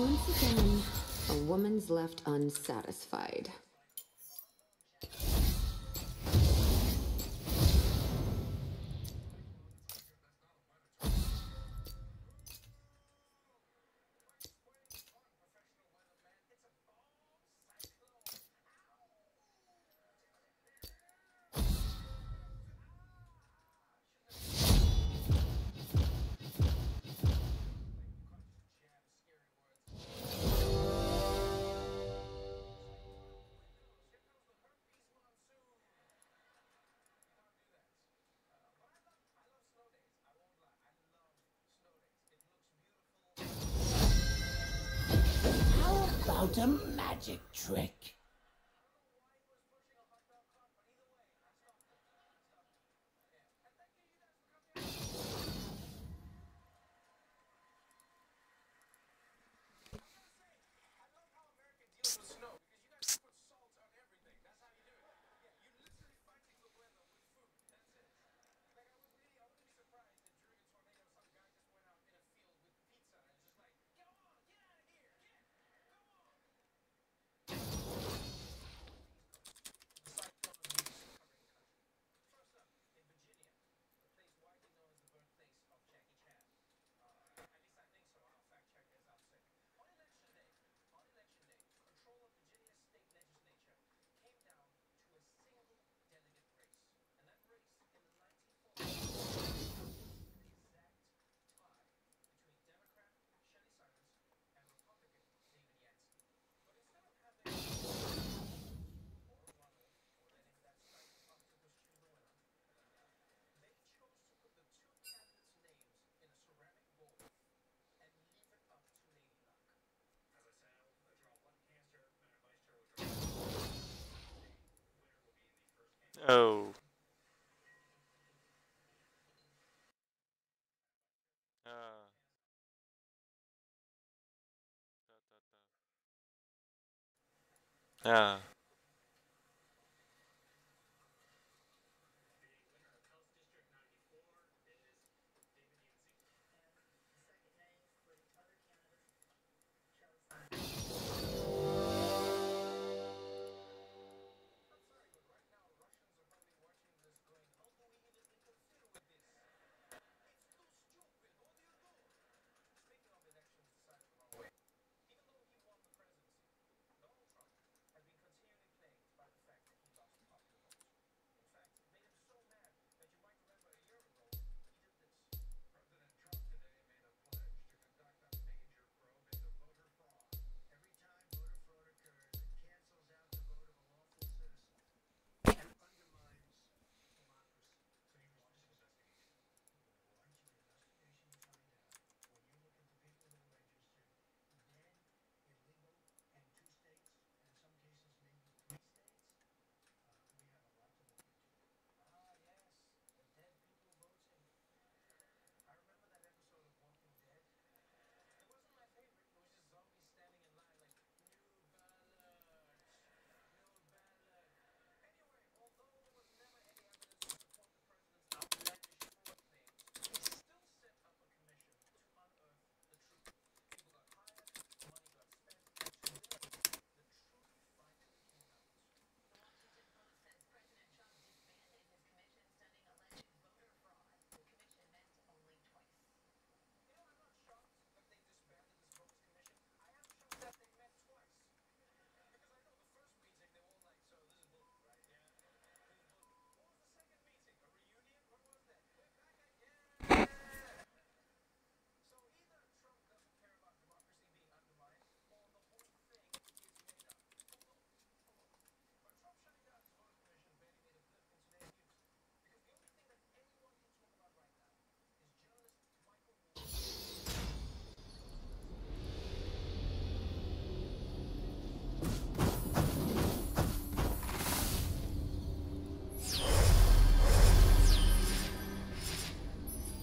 Once again, a woman's left unsatisfied. About a magic trick. Oh. Yeah.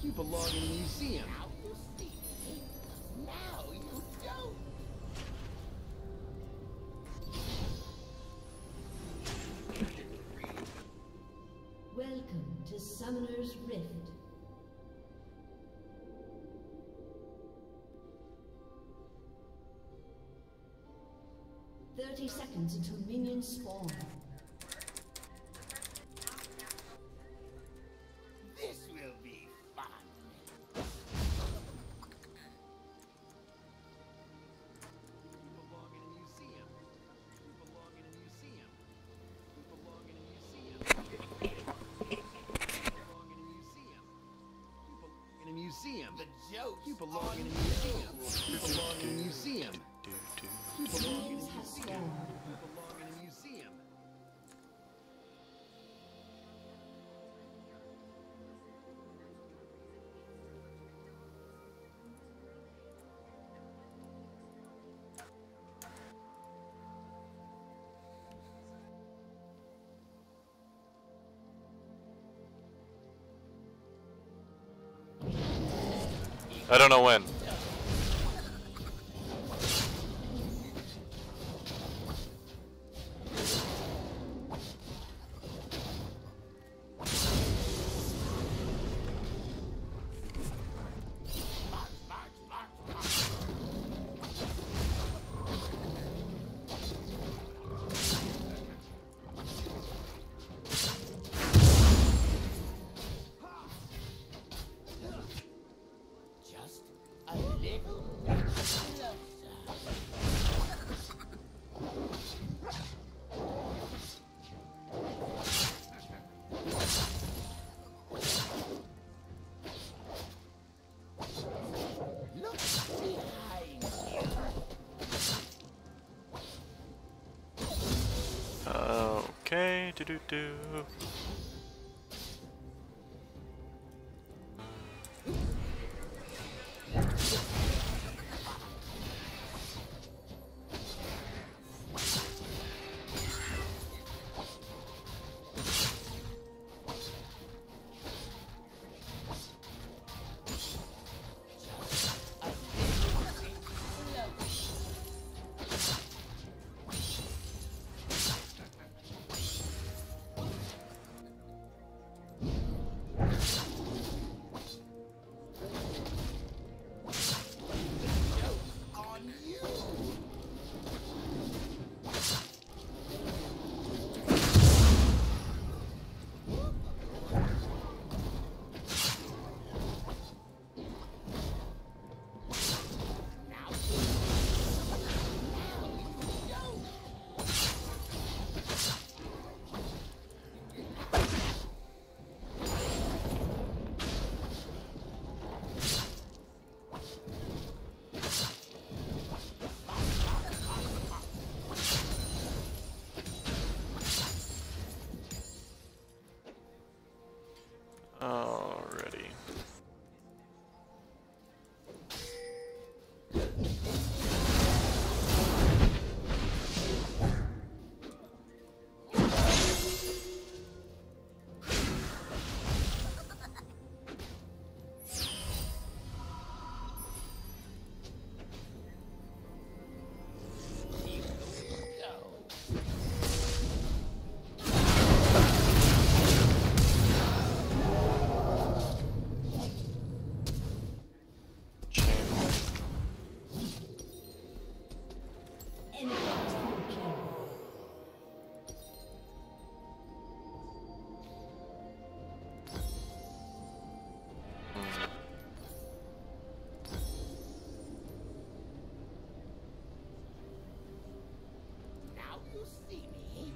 You belong in a museum. Now you see me. Now you don't. Welcome to Summoner's Rift. 30 seconds until minions spawn. This will be fun. You belong in a museum. You belong in a museum. You belong in a museum. You belong in a museum. You belong in a museum. The joke. You belong in a museum. You belong in a museum. You belong in a Minions have museum. spawned. You belong in a museum. I don't know when. Just a little closer. Look behind you. Okay, do. On you. Now you don't. Alrighty. Enemy double kill. Now you see me.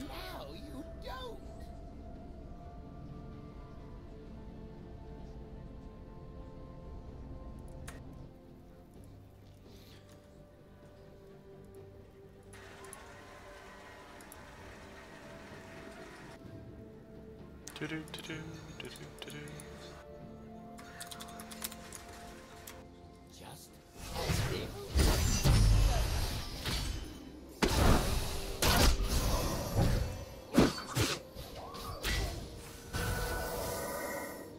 Now you don't. Do. Just a little.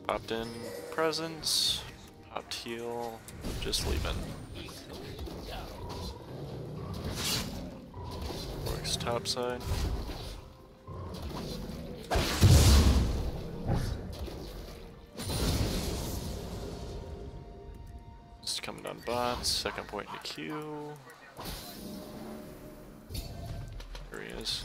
Popped in presents, popped heal, just leaving. Works top side. Just coming down bot, second point in the queue. guys.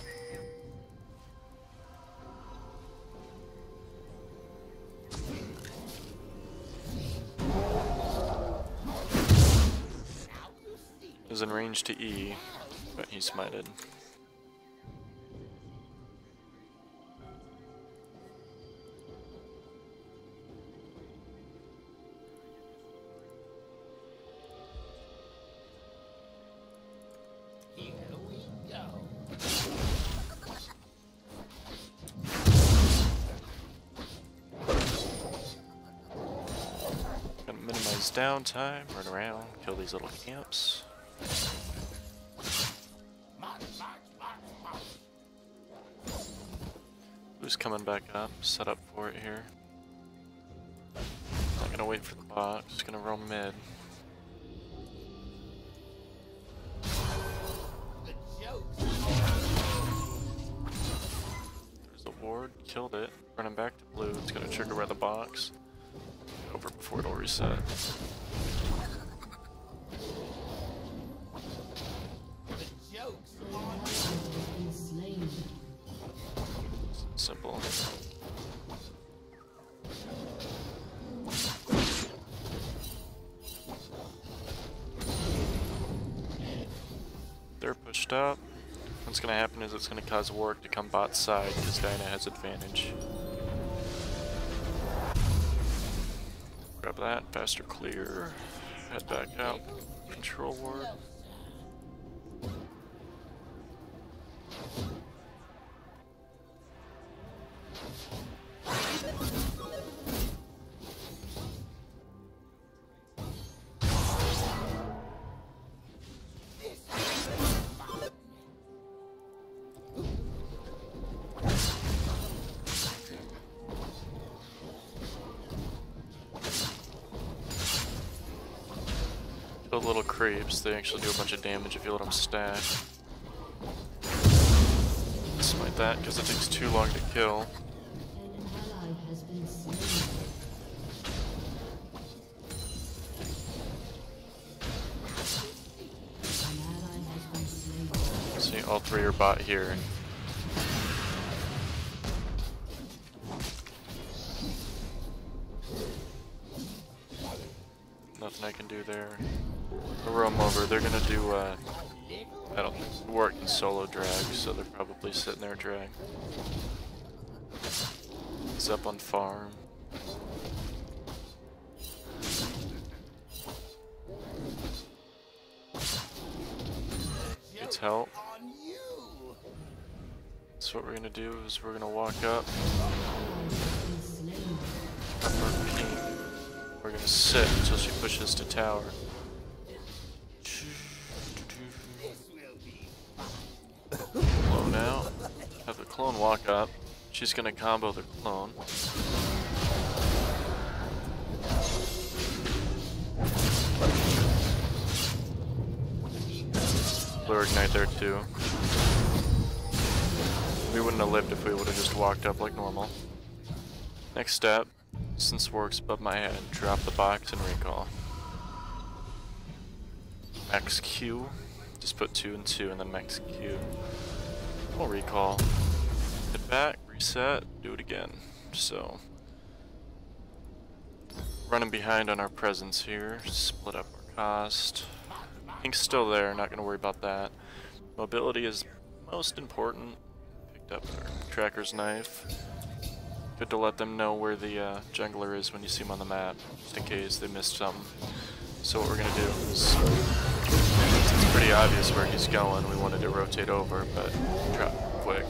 He was in range to E, but he smited. Here we go. Gonna minimize downtime, run around, kill these little camps. Who's coming back up? Set up for it here. Not gonna wait for the box, just gonna roam mid. There's a ward, killed it. Running back to blue, it's gonna trigger by the box. Get over before it'll reset. Simple. They're pushed up. What's gonna happen is it's gonna cause Warwick to come bot side because Diana has advantage. Grab that, faster clear. Head back out. Control ward. The little creeps, they actually do a bunch of damage if you let them stack. Smite that because it takes too long to kill. An ally has been slain. An ally has been slain. See, all three are bot here. Nothing I can do there. I'll roam over. They're gonna do, I don't think work in solo drag, so they're probably sitting there drag. He's up on farm. Needs help. So what we're gonna do is we're gonna walk up. We're gonna sit until she pushes to tower. Clone out. Have the clone walk up. She's gonna combo the clone. Blue ignite there too. We wouldn't have lived if we would have just walked up like normal. Next step, since Warwick's above my head, drop the box and recall. Max Q, just put 2 and 2 and then max Q. We'll recall. Hit back, reset, do it again. So, running behind on our presence here, split up our cost. Pink's still there, not gonna worry about that. Mobility is most important. Picked up our tracker's knife. Good to let them know where the jungler is when you see him on the map, just in case they missed something. So what we're gonna do is, it's pretty obvious where he's going. We wanted to rotate over, but drop quick.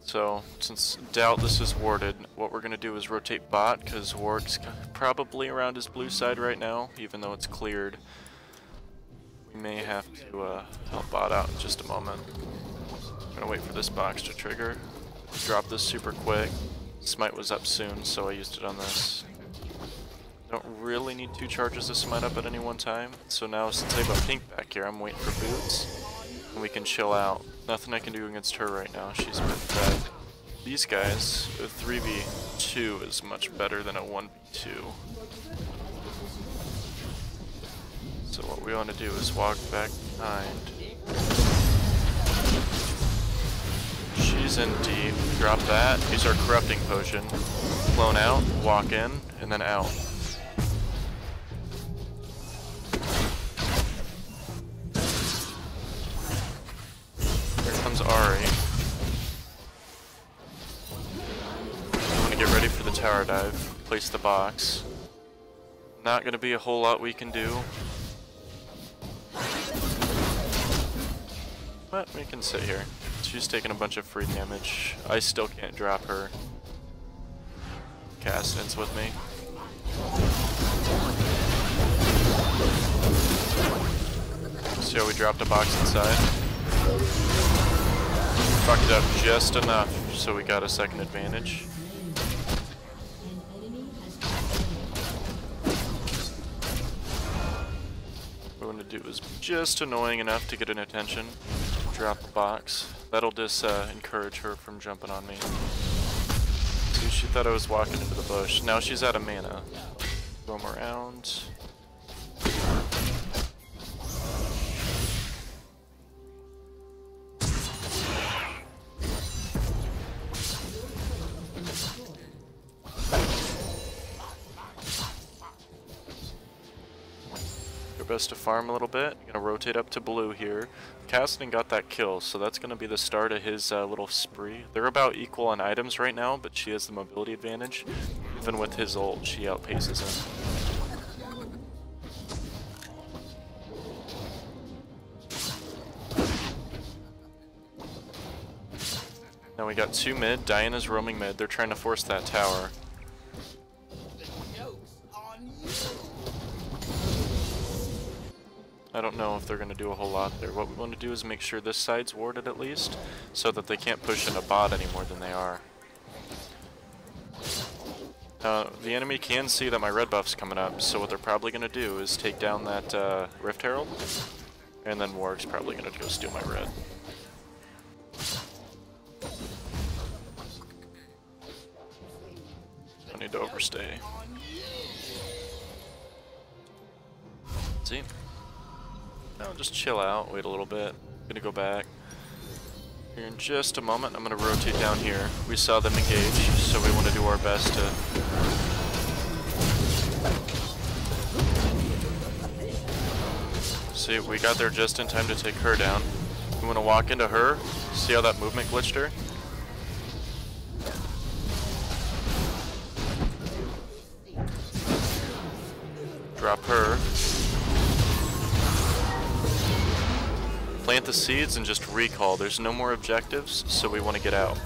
So since doubt this is warded, what we're gonna do is rotate bot, because Warwick's probably around his blue side right now, even though it's cleared. We may have to help bot out in just a moment. I'm gonna wait for this box to trigger. Drop this super quick. Smite was up soon, so I used it on this. Don't really need 2 charges to smite up at any one time, so now since I have a pink back here, I'm waiting for boots, and we can chill out. Nothing I can do against her right now, she's been fed. These guys, a 3v2 is much better than a 1v2. So what we want to do is walk back behind. She's in deep. Drop that. Use our corrupting potion. Clone out, walk in, and then out. Here comes Ari. I'm gonna get ready for the tower dive. Place the box. Not gonna be a whole lot we can do. But we can sit here. She's taking a bunch of free damage. I still can't drop her. Castins with me. See how we dropped a box inside? Fucked it up just enough so we got a second advantage. What we want to do is just annoying enough to get an attention. Drop the box. That'll just encourage her from jumping on me. See, she thought I was walking into the bush. Now she's out of mana. Roam around. Best to farm a little bit. Gonna rotate up to blue here. Casting got that kill, so that's gonna be the start of his little spree. They're about equal on items right now, but she has the mobility advantage. Even with his ult, she outpaces him. Now we got 2 mid. Diana's roaming mid. They're trying to force that tower. I don't know if they're going to do a whole lot there. What we want to do is make sure this side's warded at least, so that they can't push into bot any more than they are. The enemy can see that my red buff's coming up, so what they're probably going to do is take down that Rift Herald, and then Warg's probably going to go steal my red. I need to overstay. See? No, just chill out, wait a little bit. I'm gonna go back. Here in just a moment, I'm gonna rotate down here. We saw them engage, so we want to do our best to... See, we got there just in time to take her down. We want to walk into her, see how that movement glitched her? Drop her. Plant the seeds and just recall. There's no more objectives, so we want to get out.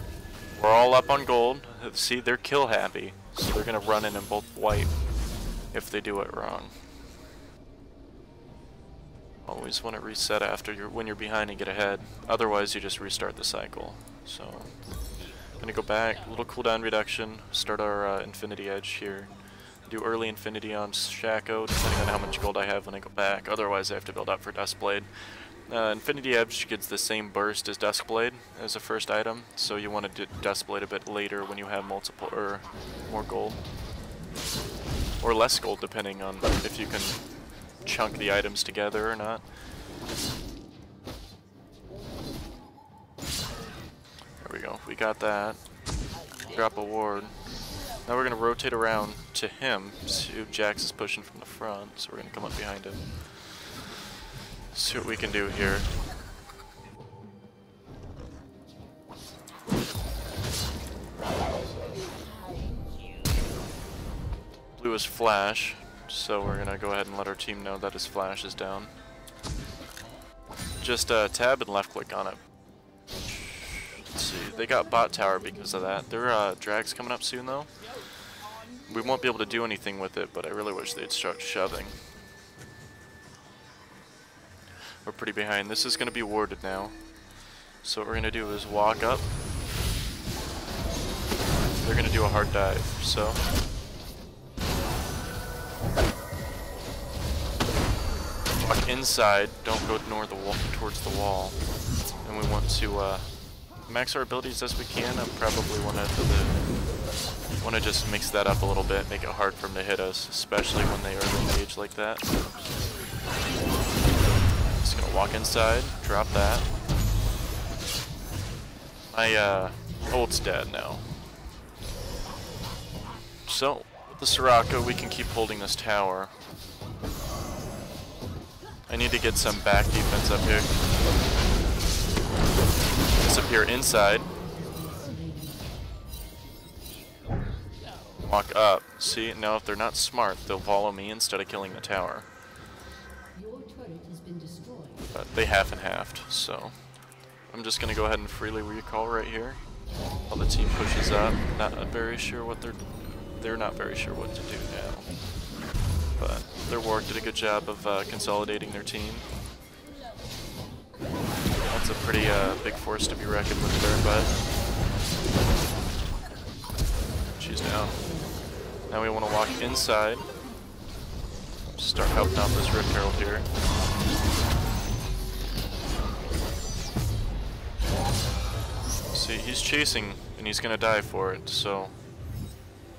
We're all up on gold. See, they're kill happy, so they're going to run in and both wipe if they do it wrong. Always want to reset after when you're behind and get ahead. Otherwise, you just restart the cycle. So, I'm going to go back, a little cooldown reduction, start our Infinity Edge here. Do early Infinity on Shaco, depending on how much gold I have when I go back. Otherwise, I have to build up for Duskblade. Infinity Edge gets the same burst as Duskblade as a first item, so you want to do Duskblade a bit later when you have multiple or more gold, or less gold depending on if you can chunk the items together or not. There we go. We got that. Drop a ward. Now we're gonna rotate around to him. See who Jax is pushing from the front, so we're gonna come up behind him. See what we can do here. Blue is flash, so we're gonna go ahead and let our team know that his flash is down. Just tab and left click on it. Let's see, they got bot tower because of that. Their drag's coming up soon though. We won't be able to do anything with it, but I really wish they'd start shoving. We're pretty behind. This is going to be warded now. So what we're going to do is walk up. They're going to do a hard dive, so... Walk inside, don't go towards the wall. And we want to max our abilities as we can. I probably want to just mix that up a little bit, make it hard for them to hit us, especially when they early engage like that. Just gonna walk inside, drop that. My ult's dead now. So, with the Soraka, we can keep holding this tower. I need to get some back defense up here. Disappear inside. Walk up. See, now if they're not smart, they'll follow me instead of killing the tower. Your turret has been destroyed. But they half and halved, so I'm just gonna go ahead and freely recall right here while the team pushes up. Not very sure what they're not very sure what to do now. But their ward did a good job of consolidating their team. That's a pretty big force to be reckoned with there, but she's down. Now we want to walk inside. Start helping out this Rift Herald here. See, he's chasing and he's gonna die for it, so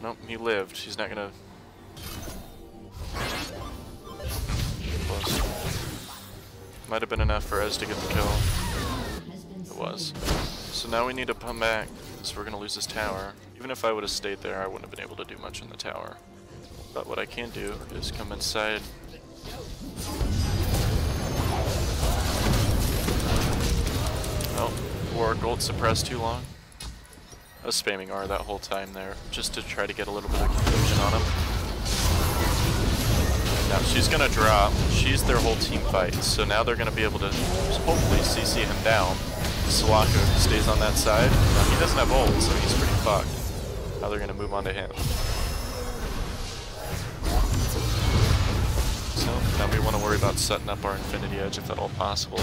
nope, he lived. He's not gonna. Close. Might have been enough for Ez to get the kill. It was. So now we need to come back, because we're gonna lose this tower. Even if I would have stayed there, I wouldn't have been able to do much in the tower. But what I can do is come inside. Oh, Warwick ult suppressed too long. I was spamming R that whole time there, just to try to get a little bit of confusion on him. Now she's gonna drop. She's their whole team fight, so now they're gonna be able to hopefully CC him down. Shaco stays on that side. Now he doesn't have ult, so he's pretty fucked. Now they're gonna move on to him. So now we want to worry about setting up our Infinity Edge if at all possible.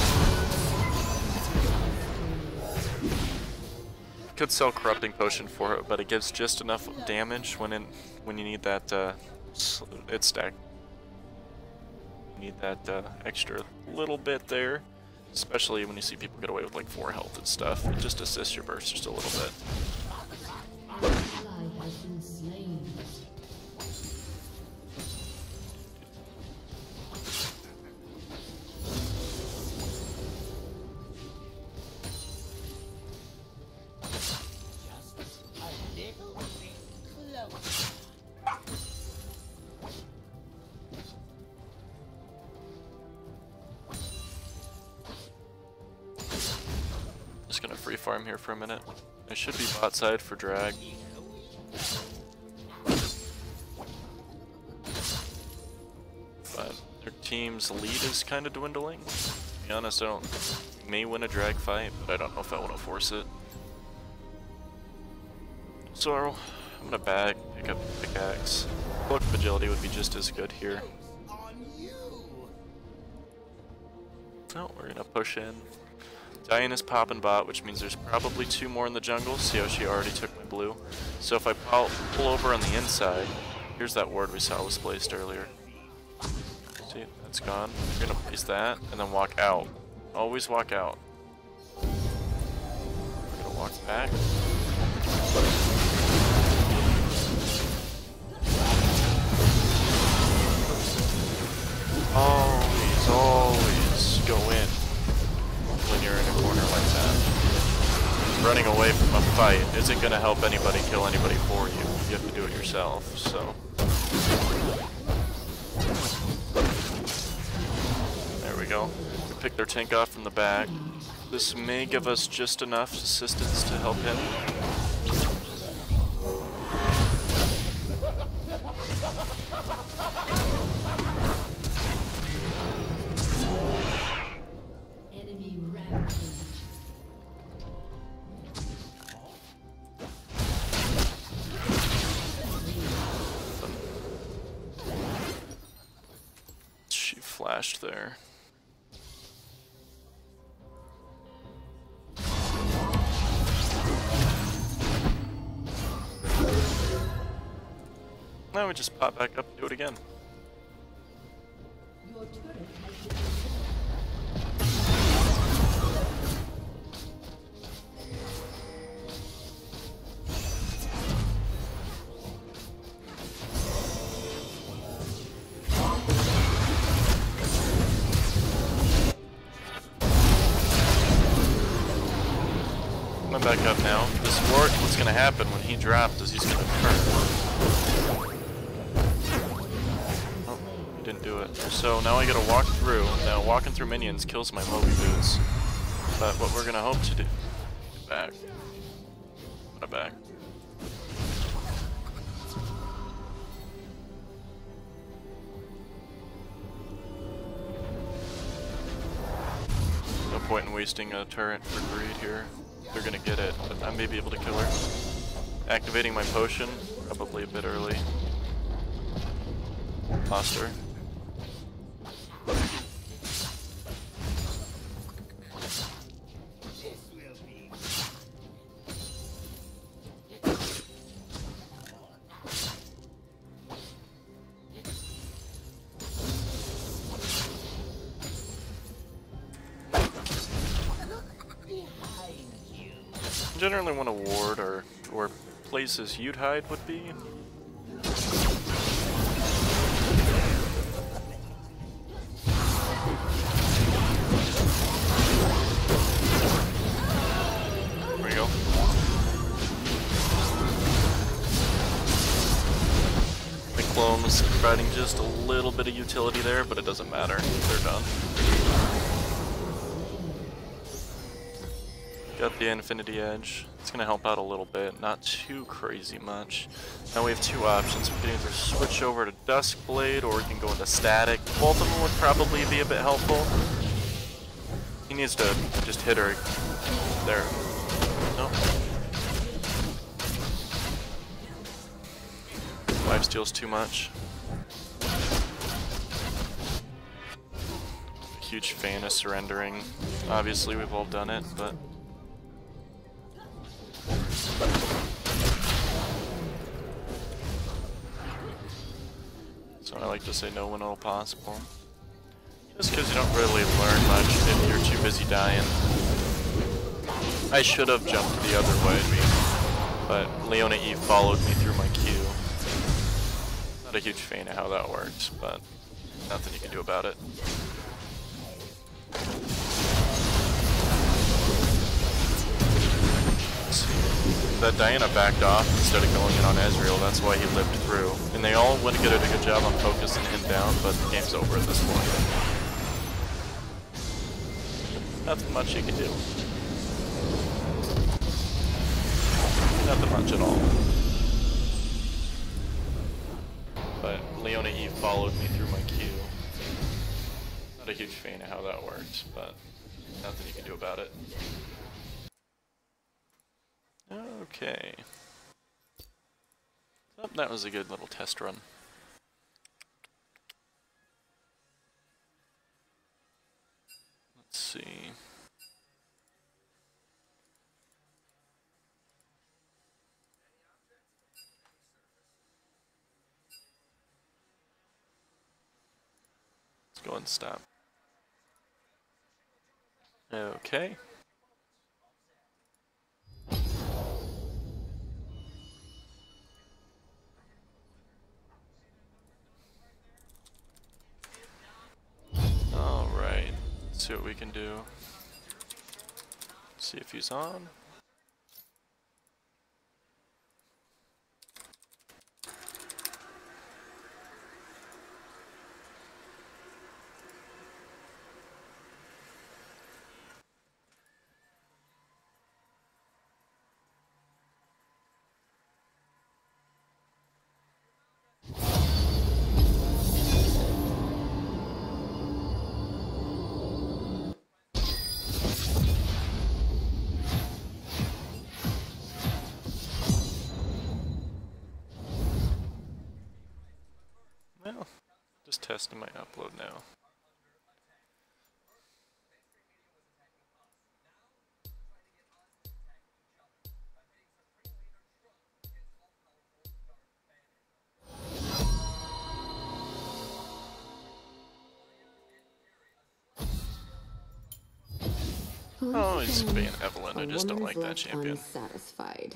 Could sell Corrupting Potion for it, but it gives just enough damage when you need that it's stacked. You need that extra little bit there, especially when you see people get away with like 4 health and stuff. It just assists your burst just a little bit. Ally has been slain. Just gonna free farm here for a minute. I should be bot side for drag. But their team's lead is kind of dwindling. To be honest, I may win a drag fight, but I don't know if I want to force it. So I'm gonna back, pick up the pickaxe. Cloak of Agility would be just as good here. Oh, we're gonna push in. Diane is popping bot, which means there's probably 2 more in the jungle. See how she already took my blue. So if I pull over on the inside, here's that ward we saw was placed earlier. See, that's gone. We're gonna place that and then walk out. Always walk out. We're gonna walk back. Always go in when you're in a corner like that. Running away from a fight isn't going to help anybody kill anybody for you. You have to do it yourself, so. There we go. We pick their tank off from the back. This may give us just enough assistance to help him. Enemy rampage. She flashed there. Now we just pop back up and do it again. Your turret has been destroyed. Coming back up now. This ward, what's gonna happen when he drops is he's gonna turn. Oh, he didn't do it. So now I gotta walk through. Now walking through minions kills my Moby boots. But what we're gonna hope to do... Get back. Put it back. No point in wasting a turret for greed here. They're gonna get it, but I may be able to kill her. Activating my potion, probably a bit early. Lost her. Generally want to ward or places you'd hide would be. There we go. The clone was providing just a little bit of utility there, but it doesn't matter. They're done. Got the Infinity Edge. It's gonna help out a little bit, not too crazy much. Now we have two options. We can either switch over to Duskblade or we can go into Static. Both of them would probably be a bit helpful. He needs to just hit her there. Nope. Lifesteal's too much. Huge fan of surrendering. Obviously we've all done it, but so I like to say no when all possible. Just because you don't really learn much if you're too busy dying. I should have jumped the other way, but Leona E followed me through my queue. Not a huge fan of how that works, but nothing you can do about it. That Diana backed off instead of going in on Ezreal, that's why he lived through. And they all went to get a good job on focusing him down, but the game's over at this point. Nothing much you can do. Nothing much at all. But Leona E followed me through my queue. Not a huge fan of how that works, but nothing you can do about it. Okay. Oh, that was a good little test run. Let's see. Let's go and stop. Okay. Alright, let's see what we can do. See if he's on. Well, just testing my upload now. Oh, he's being Evelyn. I just don't like that champion. Unsatisfied.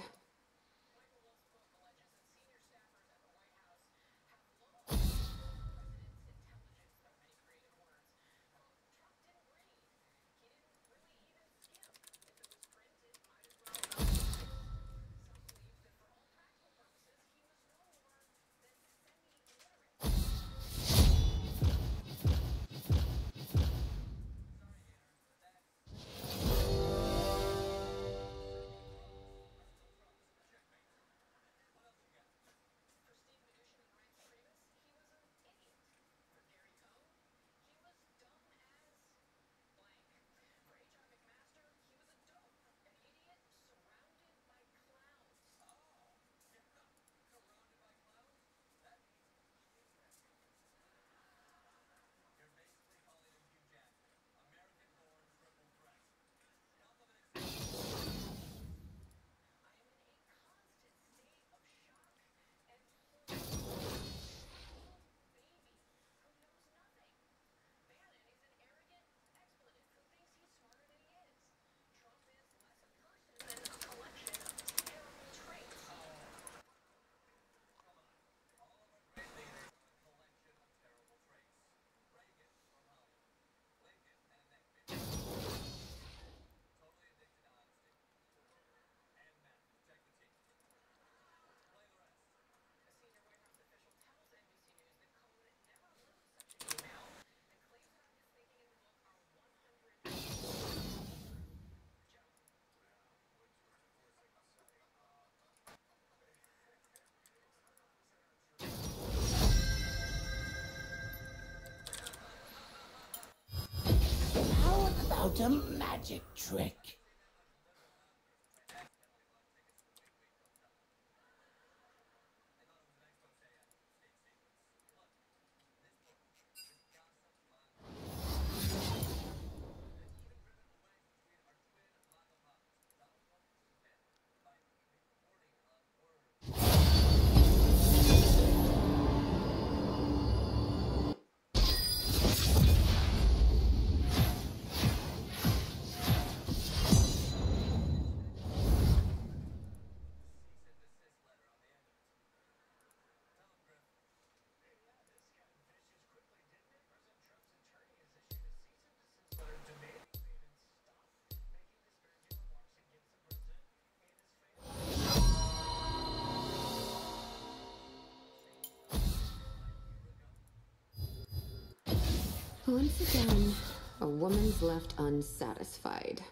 about a magic trick? Once again, a woman's left unsatisfied.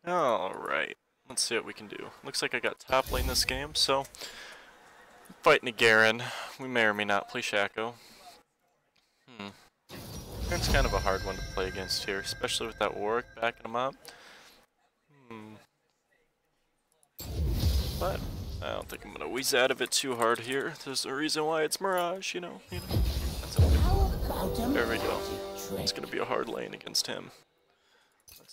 Alright, let's see what we can do. Looks like I got top lane this game, so fighting a Garen. We may or may not play Shaco. Garen's kind of a hard one to play against here, especially with that Warwick backing him up. But I don't think I'm gonna wheeze out of it too hard here. There's a reason why it's Myrage, you know. That's okay. How about a There we go. magic trick? It's gonna be a hard lane against him.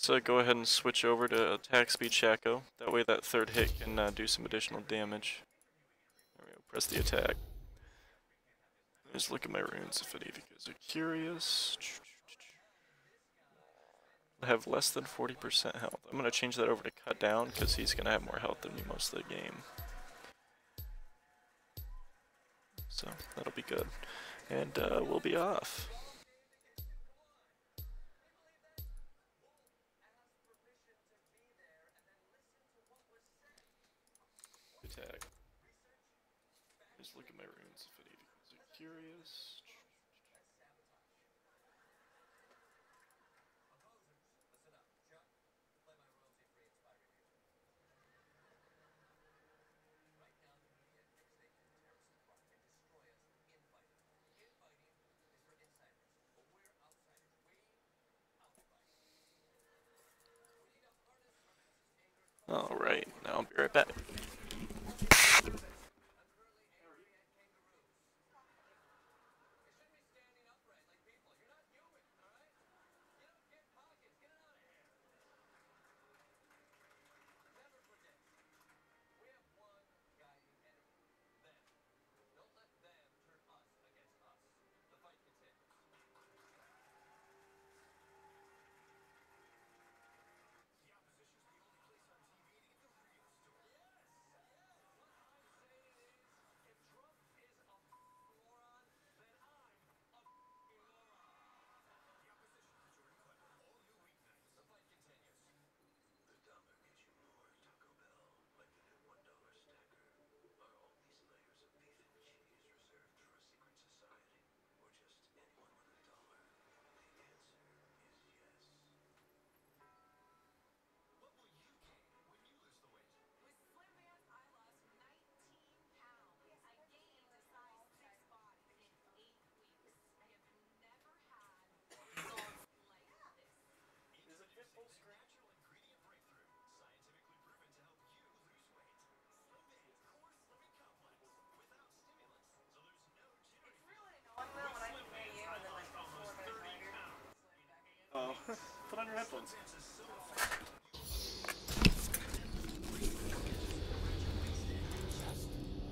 Let's go ahead and switch over to attack speed Shaco. That way that third hit can do some additional damage. There we go, press the attack. Just look at my runes if any of you guys are curious. I have less than 40% health. I'm going to change that over to cut down because he's going to have more health than me most of the game. So that'll be good. And we'll be off. Attack. Just look at my runes if any of you guys are curious. Alright, now I'll be right back.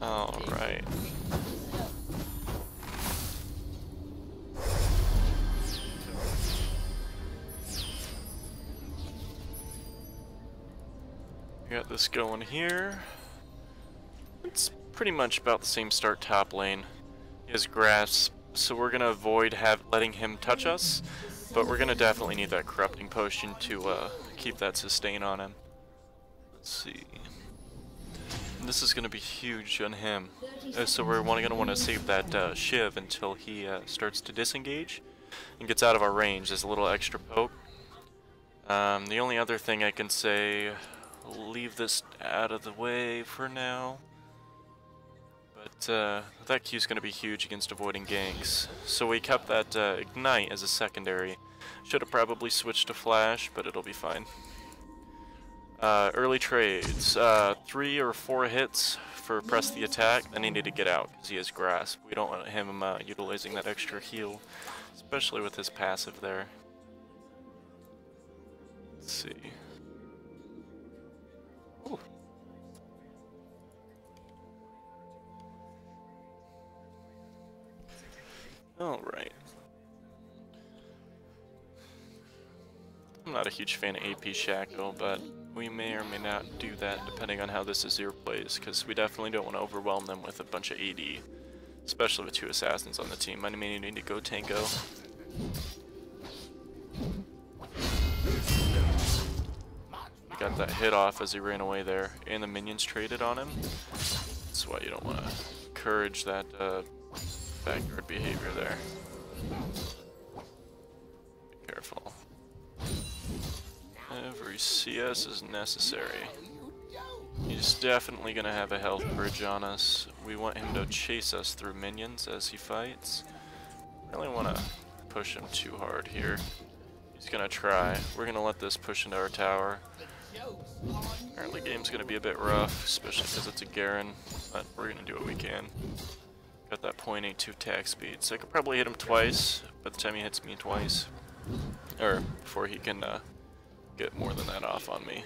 Alright. We got this going here. It's pretty much about the same start top lane. He has grasp, so we're gonna avoid letting him touch us, but we're gonna definitely need that corrupting potion to keep that sustain on him. Let's see. And this is gonna be huge on him, so we're gonna want to save that shiv until he starts to disengage and gets out of our range as a little extra poke. The only other thing I can say, leave this out of the way for now. But that Q is going to be huge against avoiding ganks. So we kept that Ignite as a secondary. Should have probably switched to Flash, but it'll be fine. Early trades. 3 or 4 hits for press the attack, then he need to get out because he has grasp. We don't want him utilizing that extra heal, especially with his passive there. Let's see. Ooh. Alright. I'm not a huge fan of AP Shaco, but we may or may not do that depending on how this Azir plays, because we definitely don't want to overwhelm them with a bunch of AD, especially with 2 assassins on the team. I may need to go Tango. He got that hit off as he ran away there, and the minions traded on him. That's why you don't want to encourage that backyard behavior there. Be careful. Every CS is necessary. He's definitely going to have a health bridge on us. We want him to chase us through minions as he fights. Really want to push him too hard here. He's going to try. We're going to let this push into our tower. Early game's going to be a bit rough, especially because it's a Garen, but we're going to do what we can. Got that 0.82 attack speed, so I could probably hit him twice by the time he hits me twice. Or before he can get more than that off on me.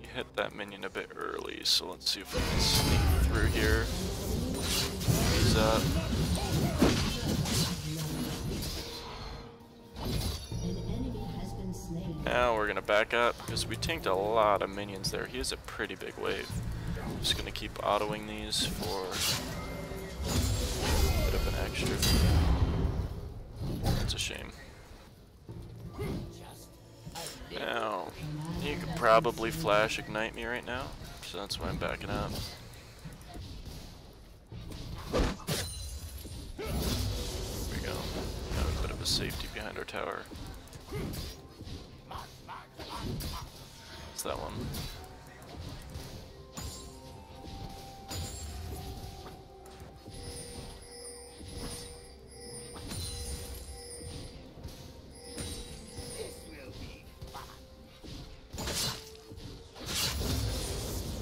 He hit that minion a bit early, so let's see if we can sneak through here. He's up. Now we're gonna back up because we tanked a lot of minions there. He has a pretty big wave. I'm just gonna keep autoing these for a bit of an extra. That's a shame. Now, you could probably flash ignite me right now, so that's why I'm backing up. There we go. Have a bit of a safety behind our tower. What's that one?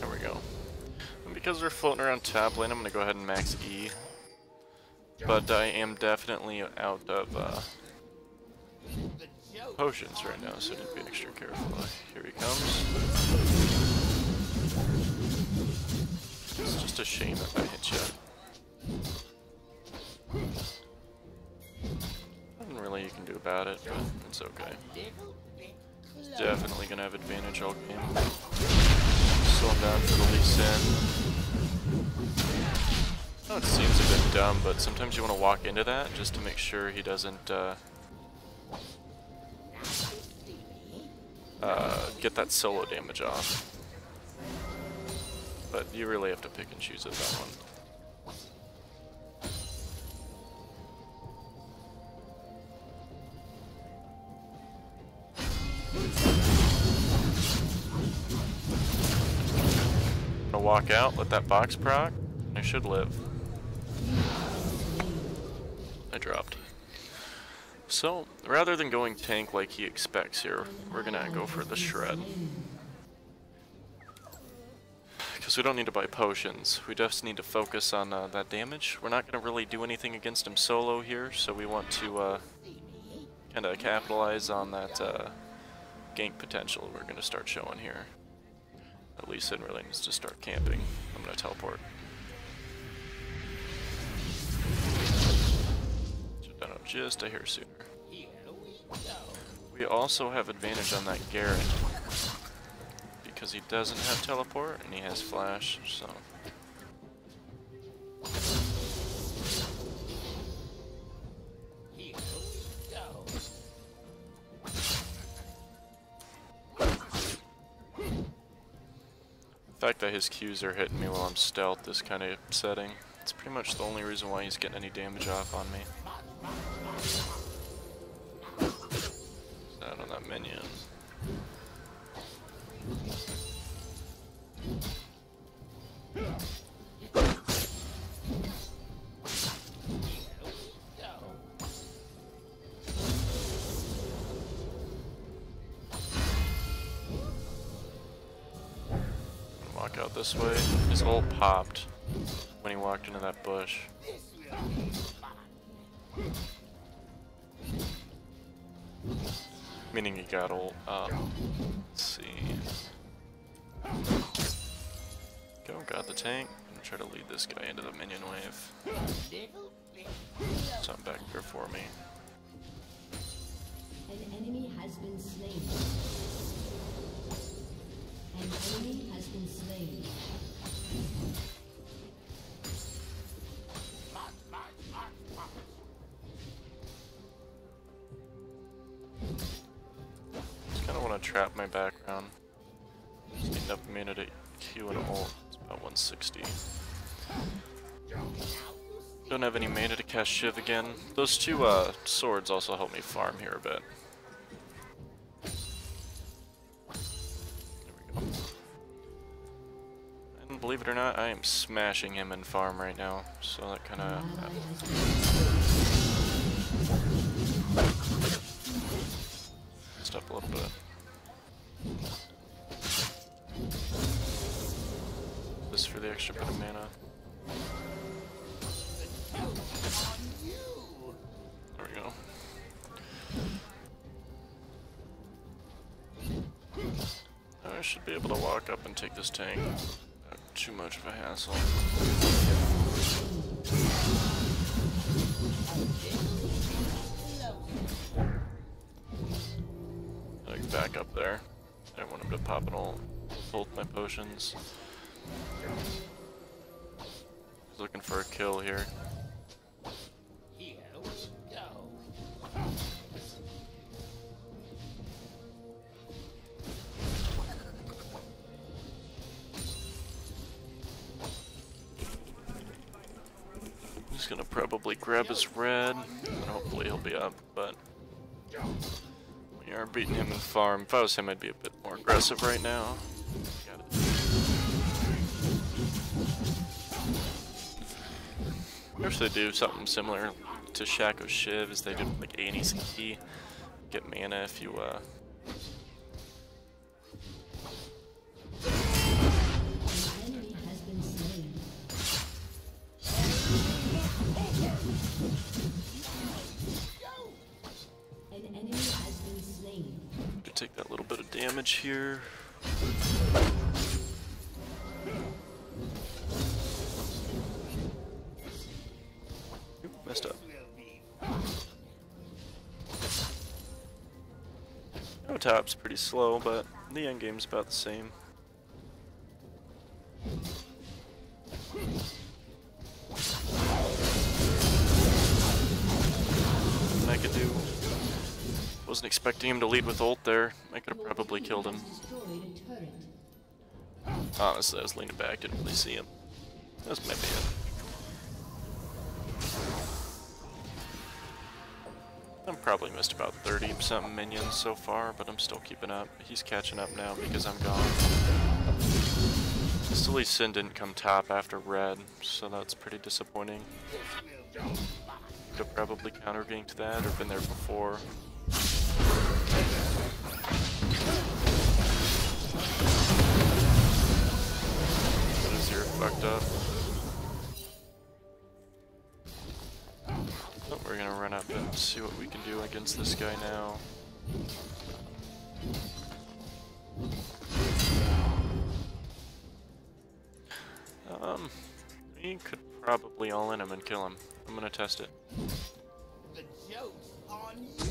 There we go. And because we're floating around top lane, I'm gonna go ahead and max E. But I am definitely out of potions right now, so I need to be extra careful. Here he comes. It's just a shame if I hit you. Nothing really you can do about it, but it's okay. He's definitely gonna have advantage all game. Slow him down for the Lee Sin. Oh, it seems a bit dumb, but sometimes you want to walk into that just to make sure he doesn't get that solo damage off. But you really have to pick and choose at that one. I'm gonna walk out, let that box proc, and I should live. I dropped. So, rather than going tank like he expects here, we're gonna go for the shred. Because we don't need to buy potions, we just need to focus on that damage. We're not gonna really do anything against him solo here, so we want to kind of capitalize on that gank potential we're going to start showing here. At least Sin really needs to start camping. I'm going to teleport. Should have done it just a hair sooner. We also have advantage on that Garen because he doesn't have teleport and he has flash, so. The fact that his Qs are hitting me while I'm stealth is kind of upsetting. It's pretty much the only reason why he's getting any damage off on me. Out on that minion. Walk out this way. His ult popped when he walked into that bush. Meaning he got ult. Let's see. Go, got the tank. I'm gonna try to lead this guy into the minion wave. Something back there for me. An enemy has been slain. An enemy has been slain. Just kind of want to trap my background. Just need enough mana to Q and ult. It's about 160. Don't have any mana to cast Shiv again. Those two swords also help me farm here a bit. There we go. And believe it or not, I am smashing him in farm right now. So that kind of... messed up a little bit. This for the extra bit of mana. There we go. I should be able to walk up and take this tank. Not too much of a hassle. Like back up there. I don't want him to pop an ult. Both my potions. He's looking for a kill here. He's gonna probably grab his red, and hopefully he'll be up, but we are beating him in farm. If I was him, I'd be a bit more aggressive right now. Got it. I wish they do something similar to Shaco Shiv, as they did like A and ECT. Get mana if you take that little bit of damage here. Oop, messed up. No top's pretty slow, but the end game's about the same. And I could do. Wasn't expecting him to lead with ult there. I could have probably killed him. Honestly, I was leaning back, didn't really see him. That was my bad. I've probably missed about 30-something minions so far, but I'm still keeping up. He's catching up now because I'm gone. Still, Sin didn't come top after red, so that's pretty disappointing. Could have probably counter-ganked that or been there before. What is your fucked up? Oh, we're gonna run up and see what we can do against this guy now. We could probably all in him and kill him. I'm gonna test it. The joke's on you.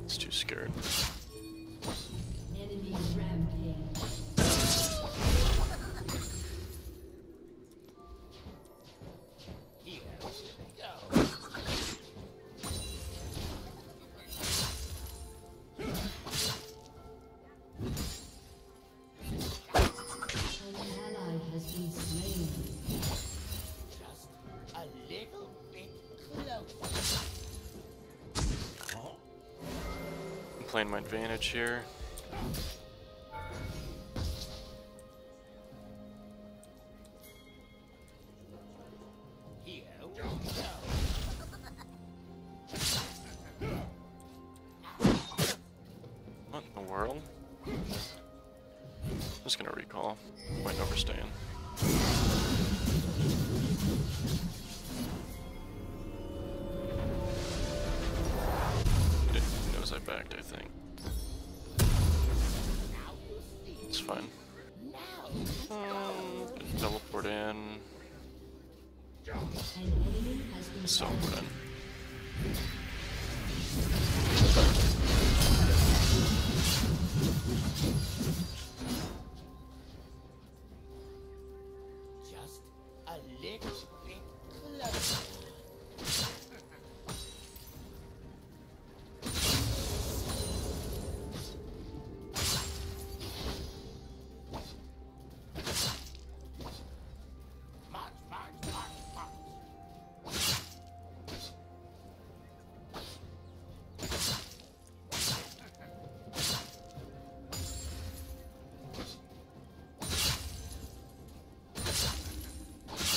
It's too scared. Enemy rampage. Here we go. An ally has been slain. Just a little bit closer. I'm playing my advantage here. Here we go. What in the world? I'm just gonna recall. Might overstand. He knows I backed, I think. Now you see. It's fine. Now Teleport in. An enemy has been So slain. put in.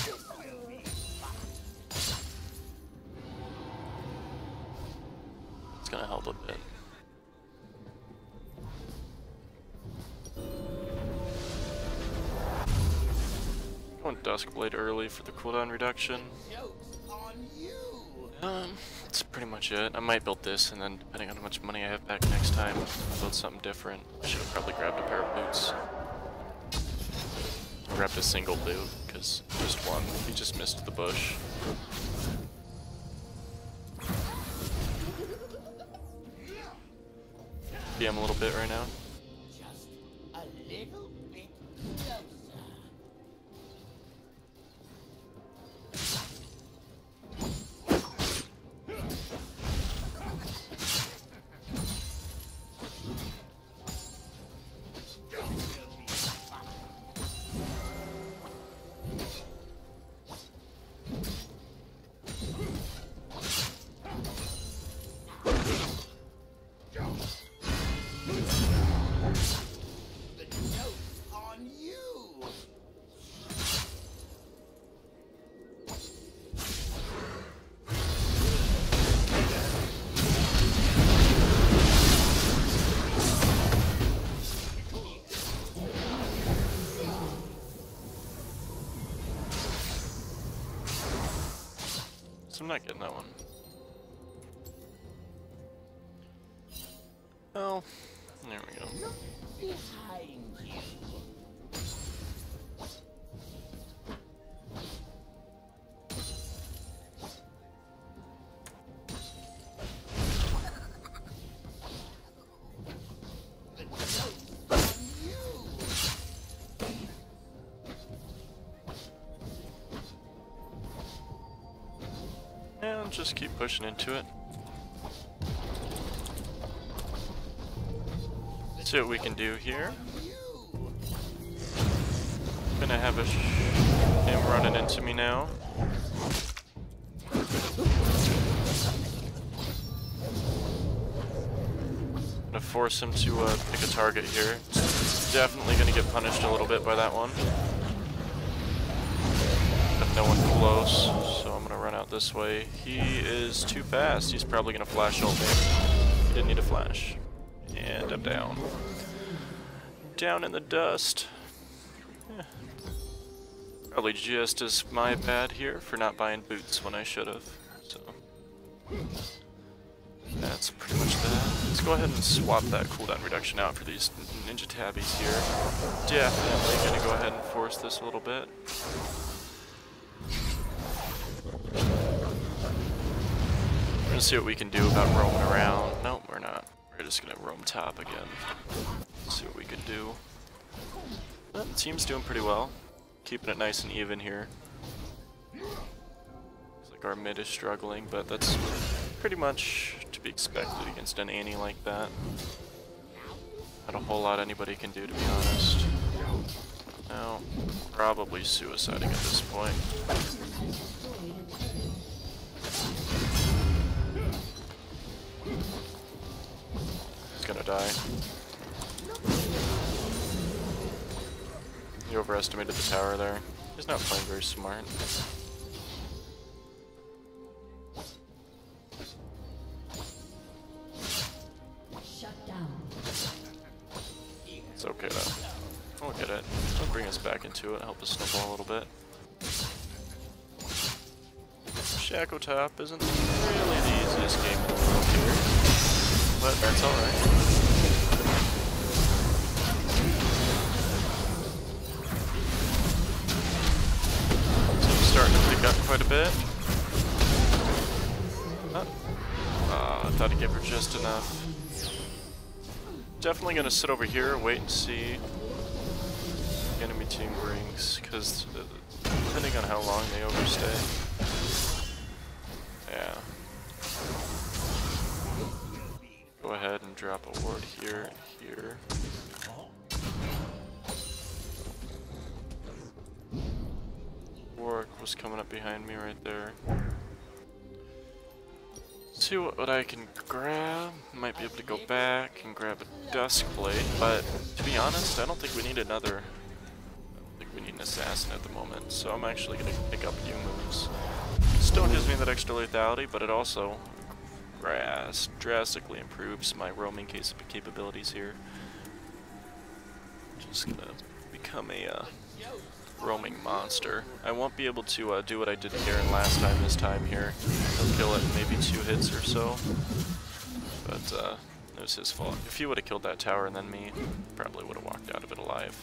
just a little bit closer. March. It's gonna help a bit. Going Duskblade early for the cooldown reduction. Joke's on you. That's pretty much it. I might build this, and then depending on how much money I have back next time, I'll build something different. I should have probably grabbed a pair of boots. I grabbed a single boot, because just one. He just missed the bush. PM a little bit right now. Just a little bit closer. The joke's on you. So I'm not getting that one. Well, there we go. Behind you. The joke's on you. And just keep pushing into it. See what we can do here. Gonna have him running into me now. Gonna force him to pick a target here. Definitely gonna get punished a little bit by that one. But no one close, so I'm gonna run out this way. He is too fast. He's probably gonna flash ult me. He didn't need a flash. And I'm down. down in the dust. Yeah. Probably just as my bad here for not buying boots when I should have. So that's pretty much that. Let's go ahead and swap that cooldown reduction out for these ninja tabbies here. Definitely gonna go ahead and force this a little bit. We're gonna see what we can do about roaming around. Nope, we're not. We're just gonna roam top again. See what we can do. But the team's doing pretty well. Keeping it nice and even here. Looks like our mid is struggling, but that's pretty much to be expected against an Annie like that. Not a whole lot anybody can do, to be honest. No, probably suiciding at this point. He's gonna die. He overestimated the tower there. He's not playing very smart. Shut down. It's okay though. We'll get it. It'll bring us back into it, help us snowball a little bit. Shaco top isn't really the easiest game in the world here, but that's alright. Starting to pick up quite a bit. I thought I'd give her just enough. Definitely gonna sit over here, wait and see what the enemy team brings, because depending on how long they overstay. Yeah. Go ahead and drop a ward here and here. Warwick was coming up behind me right there. See what I can grab. Might be able to go back and grab a Dusk Blade, but to be honest, I don't think we need another. I don't think we need an assassin at the moment, so I'm actually going to pick up new moves. Still gives me that extra lethality, but it also drastically improves my roaming capabilities here. Just gonna become a roaming monster. I won't be able to do what I did Garen last time this time here. He'll kill it in maybe 2 hits or so. But it was his fault. If he would have killed that tower and then me, probably would have walked out of it alive.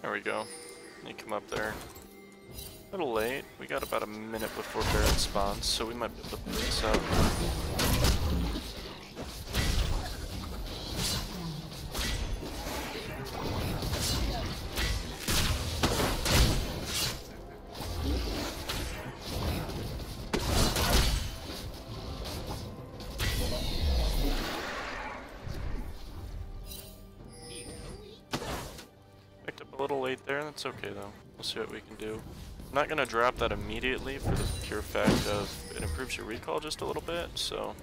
There we go. You come up there. A little late. We got about a minute before Baron spawns, so we might be able to pick this up. A little late there, that's okay though. We'll see what we can do. I'm not gonna drop that immediately for the pure fact of it improves your recall just a little bit, so.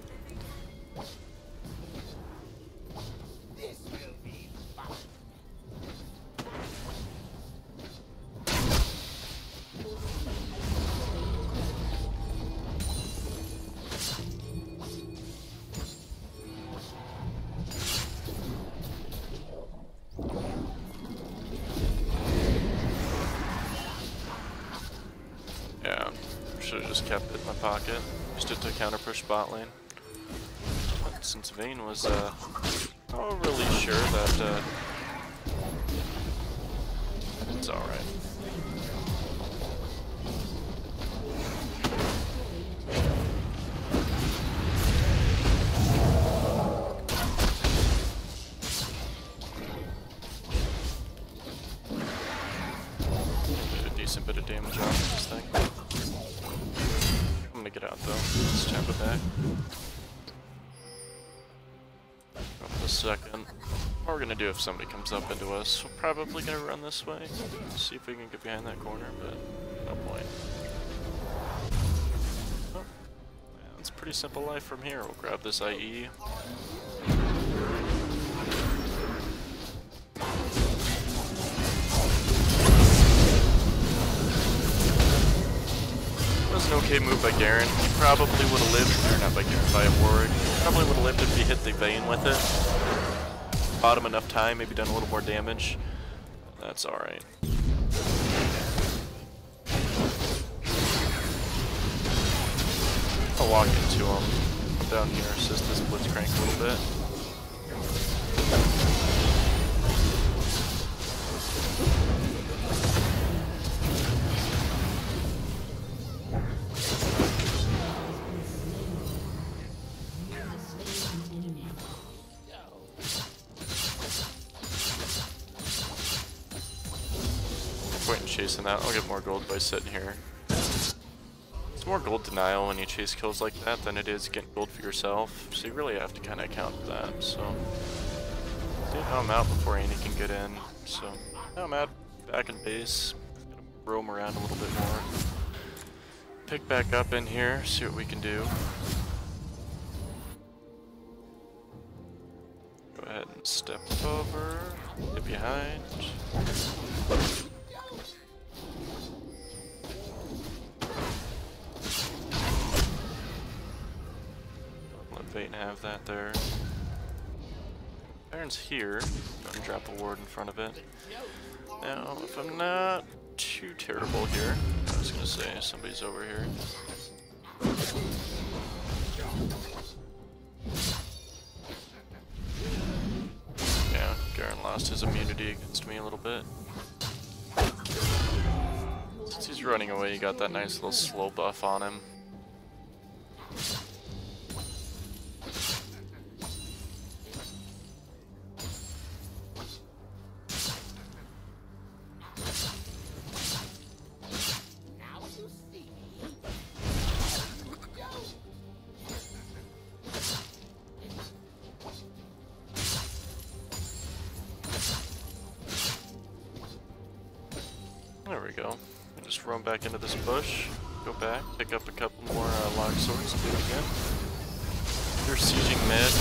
Should have just kept it in my pocket. Used it to counter push bot lane. But since Vayne was not really sure that it's alright. Did a decent bit of damage off this thing. I'm gonna get out though. Let's tap it back. second. What we're gonna do if somebody comes up into us, we're probably gonna run this way. See if we can get behind that corner, but no point. Oh, yeah, it's a pretty simple life from here. We'll grab this IE. That was an okay move by Garen. He probably would have lived, or not by Garen, by a ward. Probably would have lived if he hit the vein with it. Bought him enough time, maybe done a little more damage. That's alright. I'll walk into him. Down here, assist this blitzcrank a little bit. Point in chasing that. I'll get more gold by sitting here. It's more gold denial when you chase kills like that than it is getting gold for yourself. So you really have to kind of account for that. So see how I'm out before Annie can get in. So now I'm out back in base. Gonna roam around a little bit more. Pick back up in here. See what we can do. Go ahead and step over. Get behind. Wait and have that there. Baron's here. Gonna drop a ward in front of it. Now, if I'm not too terrible here, I was gonna say somebody's over here. Yeah, Garen lost his immunity against me a little bit. Since he's running away, he got that nice little slow buff on him. There we go. And just roam back into this bush, go back, pick up a couple more log swords, do it again. They're sieging mid.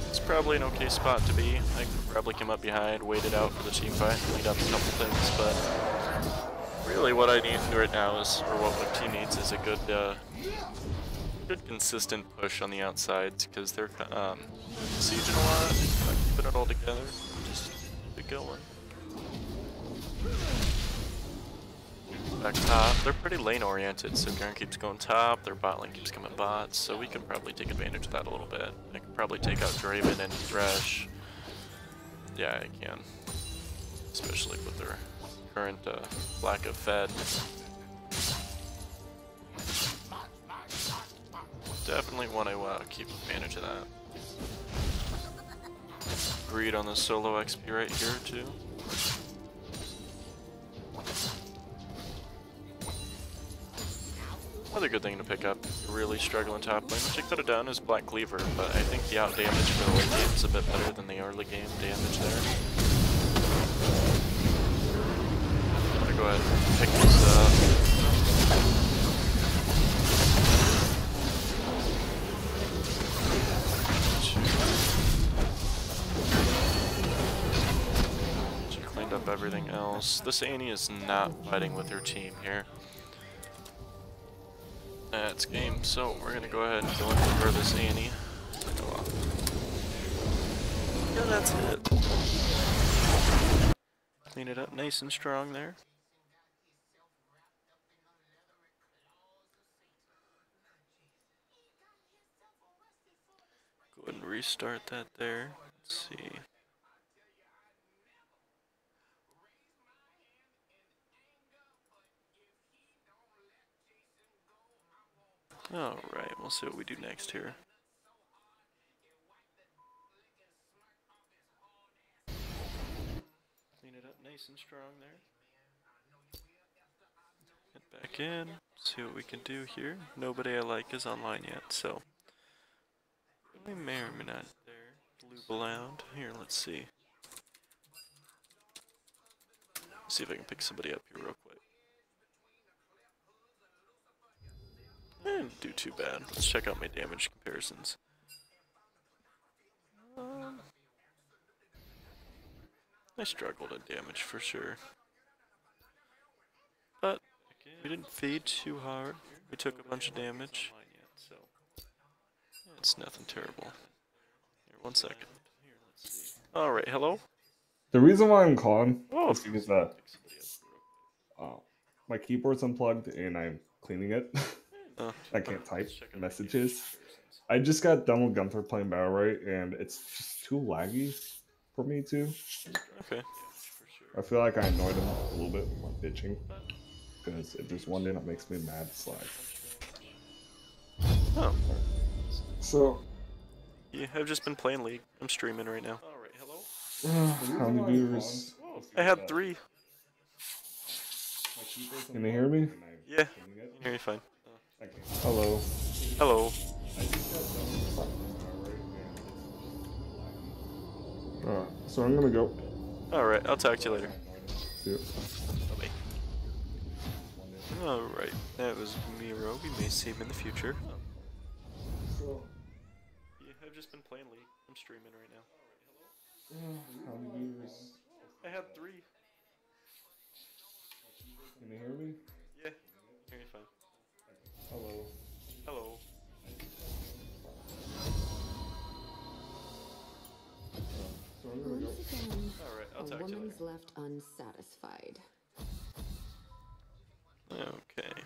It's probably an okay spot to be. I could probably come up behind, wait it out for the team fight, clean up a couple things, but really what I need right now is, or what my team needs is a good consistent push on the outsides, because they're sieging a lot, not keeping it all together, just keep it going. Back top, they're pretty lane oriented, so Garen keeps going top, their bot lane keeps coming bots, so we can probably take advantage of that a little bit. I can probably take out Draven and Thresh. Yeah, I can. Especially with their current lack of Fed. Definitely want to keep advantage of that. Greed on the solo XP right here too. Another good thing to pick up, really struggling top lane, which I could have done is Black Cleaver, but I think the out damage for the late game is a bit better than the early game damage there. I'm gonna go ahead and pick this up. She cleaned up everything else. This Annie is not fighting with her team here. That's game, so we're gonna go ahead and go in for this Annie. Yeah, that's it. Clean it up nice and strong there. Go ahead and restart that there. Let's see. Alright, we'll see what we do next here. Clean it up nice and strong there. Get back in, see what we can do here. Nobody I like is online yet, so we may or may not there. loop around. Here, let's see. See if I can pick somebody up here real quick. Didn't do too bad. Let's check out my damage comparisons. I struggled at damage for sure. But we didn't fade too hard. We took a bunch of damage. It's nothing terrible. Here, 1 second. Alright, hello? The reason why I'm calling Oh, is because my keyboard's unplugged and I'm cleaning it. I can't type messages. I just got done with Gunther playing Battle Right, and it's just too laggy for me too. Okay. I feel like I annoyed him a little bit with my bitching. Because if there's one thing that makes me mad, it's lag. Oh. So, Yeah, I've just been playing League. I'm streaming right now. Alright, hello? how many viewers? I had 3. Can they hear me? Yeah, I can hear you fine. Hello. Hello. So I'm gonna go. Alright, I'll talk to you later. See ya. Bye-bye. Alright, that was Miro. We may see him in the future. Yeah, I've just been playing League. I'm streaming right now. How many viewers? I had 3. Can they hear me? Yeah, I can hear you fine. Hello. Hello. So I'm gonna go. Once again, Alright, I'll a talk to you later. woman's left unsatisfied. Okay.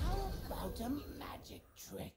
How about a magic trick? How about a magic trick?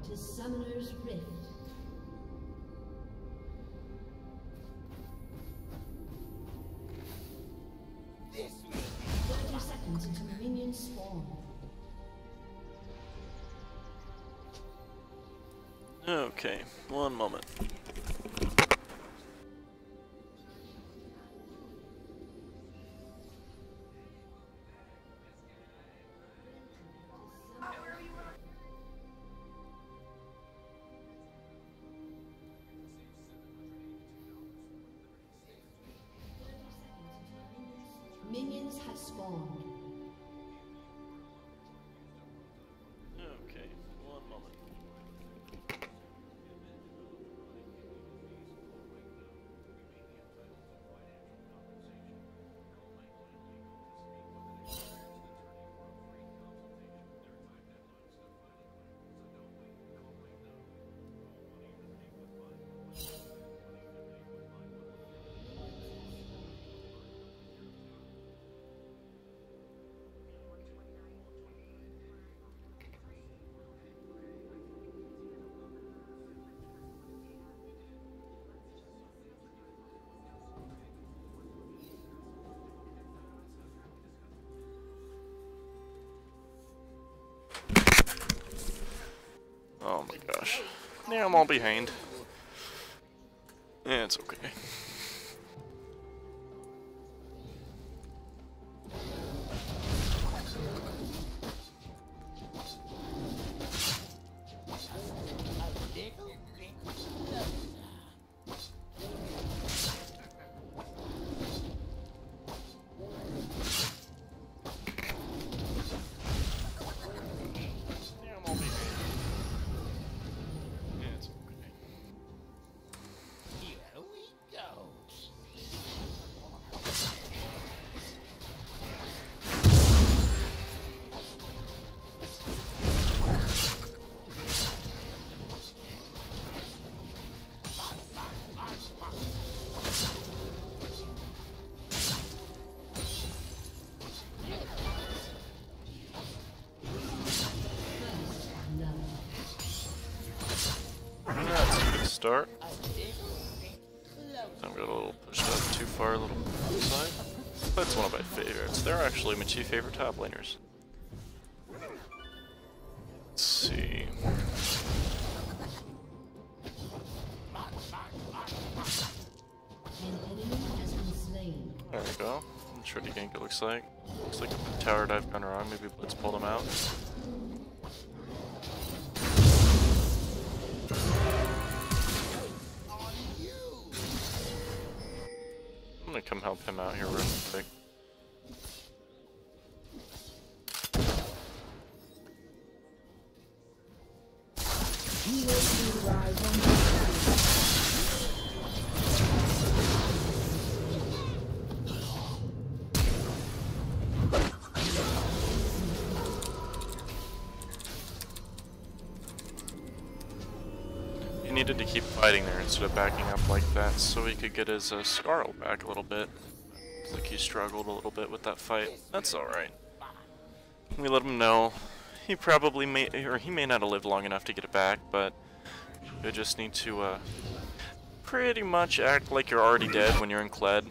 to Summoner's Rift. This will 30 seconds until minions spawn. Okay, one moment. Minions have spawned. Okay, one moment. Oh my gosh. Yeah, I'm all behind. Yeah, it's okay. Start. I'm got a little pushed up too far, a little side. That's one of my favorites. They're actually my two favorite top laners. Let's see. An enemy has been slain. There we go. Shreddy gank it looks like. Looks like a tower dive gone wrong. Maybe let's pull them out. I'm gonna come help him out here real quick. He needed to keep fighting there instead of backing up like that so he could get his Scarl back a little bit. Looks like he struggled a little bit with that fight. That's alright. We let him know. He probably may, or he may not have lived long enough to get it back, but you just need to pretty much act like you're already dead when you're in Kled.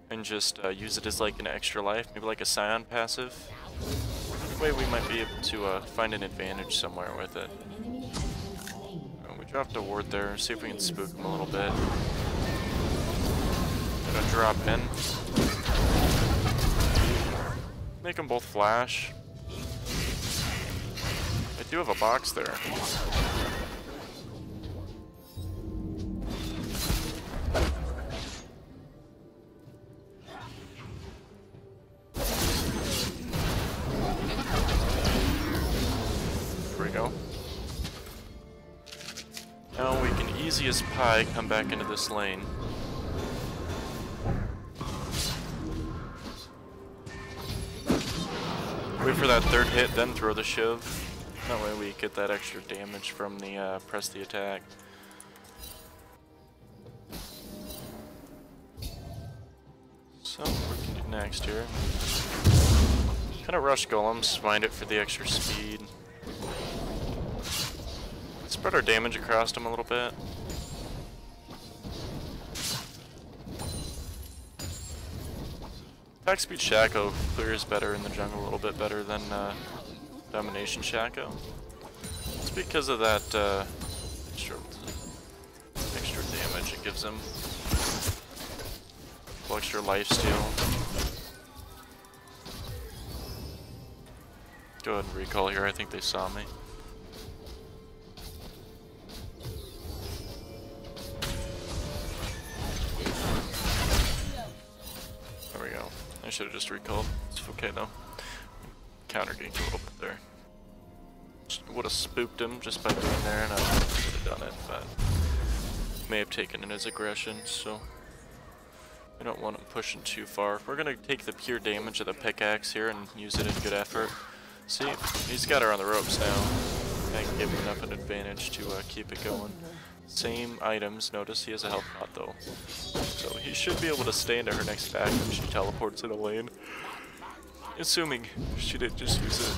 And just use it as like an extra life, maybe like a Scion passive. That way we might be able to find an advantage somewhere with it. We dropped a ward there, see if we can spook him a little bit. Gonna drop in. Make them both flash. I do have a box there. There we go. Now we can easy as pie come back into this lane. Wait for that third hit, then throw the shiv. That way we get that extra damage from the press the attack. So what we can do next here. Kind of rush golems, find it for the extra speed. Spread our damage across him a little bit. Attack speed Shaco clears better in the jungle, a little bit better than Domination Shaco. It's because of that extra damage it gives him. Extra lifesteal. Go ahead and recall here, I think they saw me. There we go. I should have just recalled. It's okay though. Counter ganked a little bit there. Would have spooked him just by being there, and I would have done it, but may have taken in his aggression, so I don't want him pushing too far. We're gonna take the pure damage of the pickaxe here and use it in good effort. See, he's got her on the ropes now. I can give him enough an advantage to keep it going. Same items. Notice he has a health pot though, so he should be able to stay into her next back when she teleports in the lane. Assuming she didn't just use it.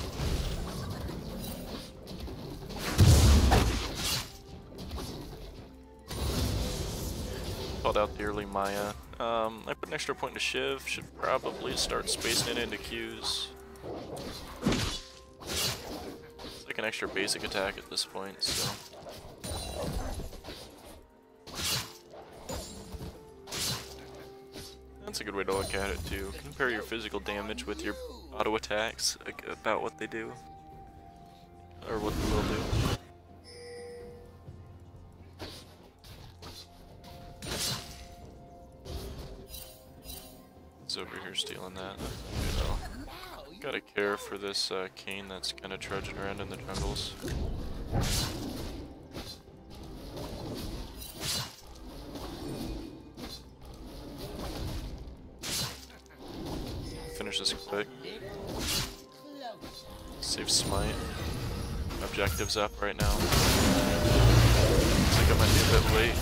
Called out the early Maya. I put an extra point into Shiv. Should probably start spacing it into Qs. It's like an extra basic attack at this point, so. That's a good way to look at it too. Compare your physical damage with your auto attacks, like, about what they do. Or what they will do. He's over here stealing that. You know. Gotta care for this cane that's kind of trudging around in the jungles. Finish this quick. Save smite. Objectives up right now. Looks like I might be a bit late.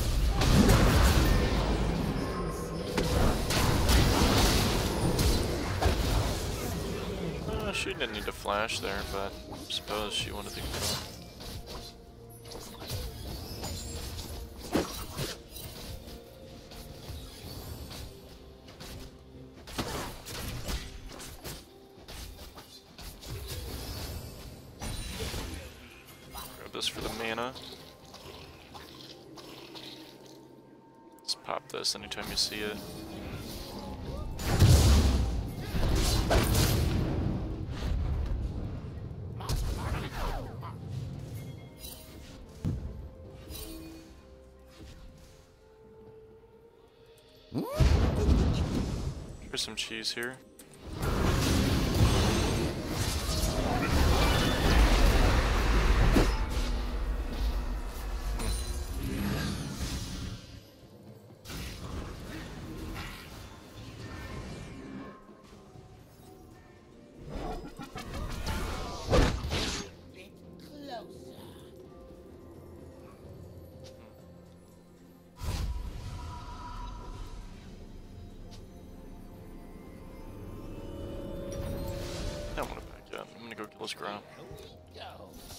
She didn't need to flash there, but I suppose she wanted to go. Grab this for the mana. Let's pop this anytime you see it. Here's some cheese here.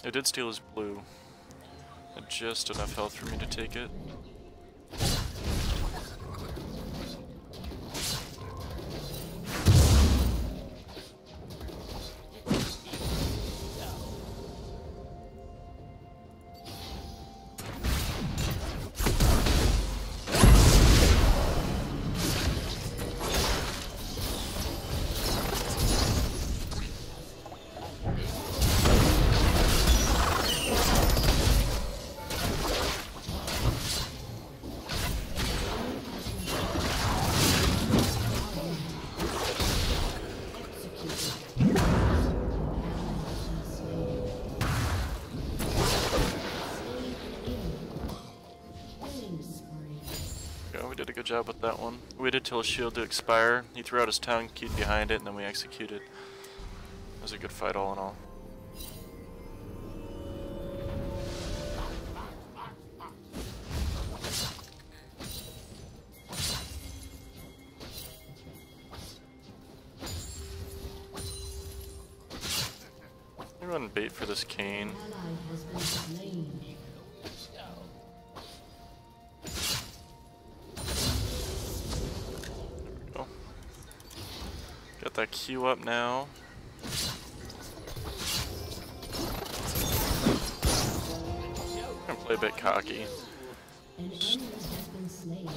It did steal his blue. Had just enough health for me to take it. Did a good job with that one. Waited till his shield to expire. He threw out his tongue, keyed behind it, and then we executed. It was a good fight all in all. I'm running bait for this cane. that Q up now. I'm gonna play a bit cocky. An enemy has been slain.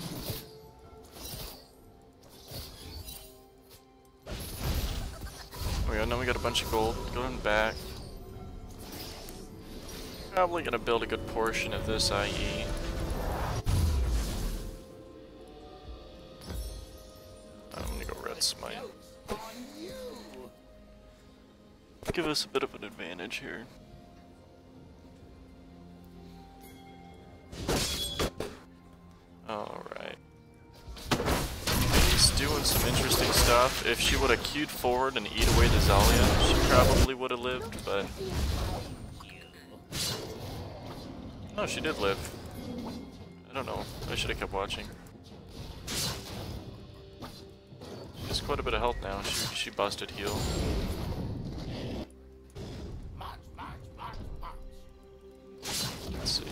Oh yeah, now we got a bunch of gold going back. Probably gonna build a good portion of this IE. I'm gonna go red smite. Give us a bit of an advantage here. Alright. He's doing some interesting stuff. If she would have queued forward and eat away the Zalia, she probably would have lived, but... No, she did live. I don't know. I should have kept watching. She has quite a bit of health now. She busted heal. Let's see.